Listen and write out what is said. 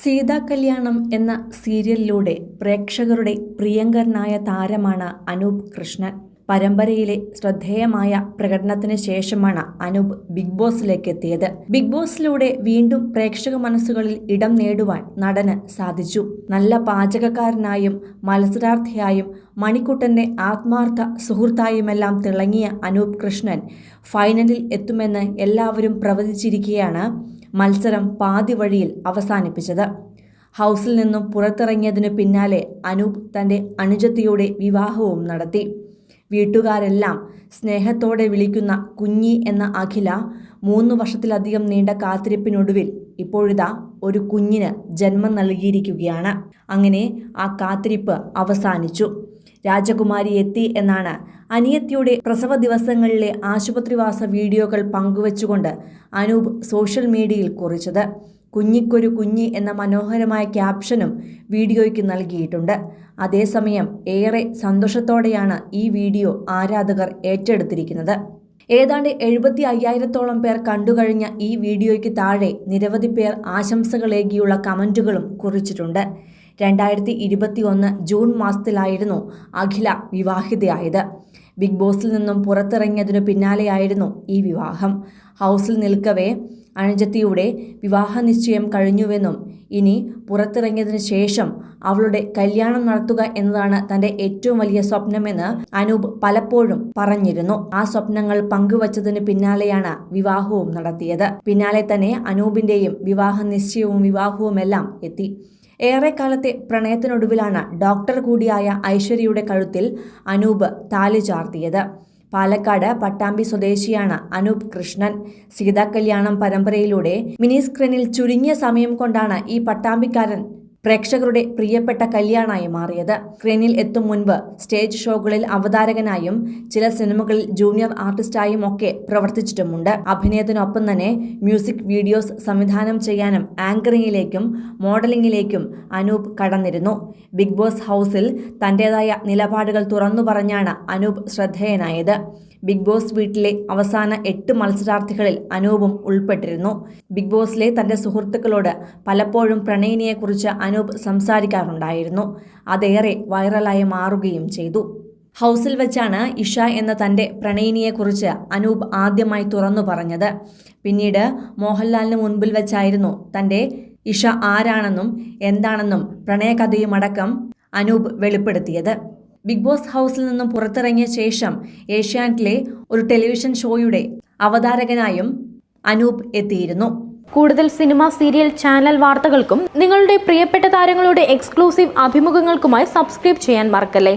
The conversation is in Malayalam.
സീതാ കല്യാണം എന്ന സീരിയലിലൂടെ പ്രേക്ഷകരുടെ പ്രിയങ്കരനായ താരമാണ് അനൂപ് കൃഷ്ണൻ. പരമ്പരയിലെ ശ്രദ്ധേയമായ പ്രകടനത്തിന് ശേഷമാണ് അനൂപ് ബിഗ് ബോസിലേക്ക് എത്തിയത്. ബിഗ് ബോസിലൂടെ വീണ്ടും പ്രേക്ഷക മനസ്സുകളിൽ ഇടം നേടുവാൻ നടന് സാധിച്ചു. നല്ല പാചകക്കാരനായും മത്സരാർത്ഥിയായും മണിക്കുട്ടന്റെ ആത്മാർത്ഥ സുഹൃത്തായുമെല്ലാം തിളങ്ങിയ അനൂപ് കൃഷ്ണൻ ഫൈനലിൽ എത്തുമെന്ന് എല്ലാവരും പ്രവചിച്ചിരിക്കെയാണ് മത്സരം പാതി വഴിയിൽ അവസാനിപ്പിച്ചത്. ഹൗസിൽ നിന്നും പുറത്തിറങ്ങിയതിനു പിന്നാലെ അനൂപ് തന്റെ അനുജത്തിയുടെ വിവാഹവും നടത്തി. വീട്ടുകാരെല്ലാം സ്നേഹത്തോടെ വിളിക്കുന്ന കുഞ്ഞി എന്ന അഖില 3 വർഷത്തിലധികം നീണ്ട കാത്തിരിപ്പിനൊടുവിൽ ഇപ്പോഴിതാ ഒരു കുഞ്ഞിന് ജന്മം നൽകിയിരിക്കുകയാണ്. അങ്ങനെ ആ കാത്തിരിപ്പ് അവസാനിച്ചു. രാജകുമാരി എത്തി എന്നാണ് അനിയത്തിയുടെ പ്രസവ ദിവസങ്ങളിലെ ആശുപത്രിവാസ വീഡിയോകൾ പങ്കുവച്ചുകൊണ്ട് അനൂപ് സോഷ്യൽ മീഡിയയിൽ കുറിച്ചത്. കുഞ്ഞിക്കൊരു കുഞ്ഞി എന്ന മനോഹരമായ ക്യാപ്ഷനും വീഡിയോയ്ക്ക് നൽകിയിട്ടുണ്ട്. അതേസമയം ഏറെ സന്തോഷത്തോടെയാണ് ഈ വീഡിയോ ആരാധകർ ഏറ്റെടുത്തിരിക്കുന്നത്. ഏതാണ്ട് 75,000-ഓളം പേർ കണ്ടുകഴിഞ്ഞ ഈ വീഡിയോയ്ക്ക് താഴെ നിരവധി പേർ ആശംസകളേകിയുള്ള കമന്റുകളും കുറിച്ചിട്ടുണ്ട്. 2021 ജൂൺ മാസത്തിലായിരുന്നു അഖില വിവാഹിതയായത്. ബിഗ് ബോസിൽ നിന്നും പുറത്തിറങ്ങിയതിനു പിന്നാലെയായിരുന്നു ഈ വിവാഹം. ഹൗസിൽ നിൽക്കവേ അനുജത്തിയുടെ വിവാഹ നിശ്ചയം കഴിഞ്ഞുവെന്നും ഇനി പുറത്തിറങ്ങിയതിനു ശേഷം അവളുടെ കല്യാണം നടത്തുക എന്നതാണ് തന്റെ ഏറ്റവും വലിയ സ്വപ്നമെന്ന് അനൂപ് പലപ്പോഴും പറഞ്ഞിരുന്നു. ആ സ്വപ്നങ്ങൾ പങ്കുവച്ചതിന് പിന്നാലെയാണ് വിവാഹവും നടത്തിയത്. പിന്നാലെ തന്നെ അനൂപിന്റെയും വിവാഹ നിശ്ചയവും വിവാഹവുമെല്ലാം എത്തി. ഏറെക്കാലത്തെ പ്രണയത്തിനൊടുവിലാണ് ഡോക്ടർ കൂടിയായ ഐശ്വര്യയുടെ കഴുത്തിൽ അനൂപ് താലി ചാർത്തിയത്. പാലക്കാട് പട്ടാമ്പി സ്വദേശിയാണ് അനൂപ് കൃഷ്ണൻ. സീതാ കല്യാണം പരമ്പരയിലൂടെ മിനി സ്ക്രീനിൽ ചുരുങ്ങിയ സമയം കൊണ്ടാണ് ഈ പട്ടാമ്പിക്കാരൻ പ്രേക്ഷകരുടെ പ്രിയപ്പെട്ട കല്യാണമായി മാറിയത്. സ്ക്രീനിൽ എത്തും മുൻപ് സ്റ്റേജ് ഷോകളിൽ അവതാരകനായും ചില സിനിമകളിൽ ജൂനിയർ ആർട്ടിസ്റ്റായും ഒക്കെ പ്രവർത്തിച്ചിട്ടുമുണ്ട്. അഭിനയത്തിനൊപ്പം തന്നെ മ്യൂസിക് വീഡിയോസ് സംവിധാനം ചെയ്യാനും ആങ്കറിംഗിലേക്കും മോഡലിംഗിലേക്കും അനൂപ് കടന്നിരുന്നു. ബിഗ് ബോസ് ഹൗസിൽ തന്റേതായ നിലപാടുകൾ തുറന്നു പറഞ്ഞാണ് അനൂപ് ശ്രദ്ധേയനായത്. ബിഗ് ബോസ് വീട്ടിലെ അവസാന 8 മത്സരാർത്ഥികളിൽ അനൂപും ഉൾപ്പെട്ടിരുന്നു. ബിഗ് ബോസിലെ തന്റെ സുഹൃത്തുക്കളോട് പലപ്പോഴും പ്രണയിനിയെക്കുറിച്ച് അനൂപ് സംസാരിക്കാറുണ്ടായിരുന്നു. അതേറെ വൈറലായി മാറുകയും ചെയ്തു. ഹൗസിൽ വെച്ചാണ് ഇഷ എന്ന തന്റെ പ്രണയിനിയെക്കുറിച്ച് അനൂപ് ആദ്യമായി തുറന്നു പറഞ്ഞത്. പിന്നീട് മോഹൻലാലിന് മുൻപിൽ വെച്ചായിരുന്നു തന്റെ ഇഷ ആരാണെന്നും എന്താണെന്നും പ്രണയകഥയുമടക്കം അനൂപ് വെളിപ്പെടുത്തിയത്. ബിഗ് ബോസ് ഹൗസിൽ നിന്നും പുറത്തിറങ്ങിയ ശേഷം ഏഷ്യാനെറ്റിലെ ഒരു ടെലിവിഷൻ ഷോയുടെ അവതാരകനായും അനൂപ് എത്തിയിരുന്നു. കൂടുതൽ സിനിമ, സീരിയൽ, ചാനൽ വാർത്തകൾക്കും നിങ്ങളുടെ പ്രിയപ്പെട്ട താരങ്ങളുടെ എക്സ്ക്ലൂസീവ് അഭിമുഖങ്ങൾക്കുമായി സബ്സ്ക്രൈബ് ചെയ്യാൻ മറക്കല്ലേ.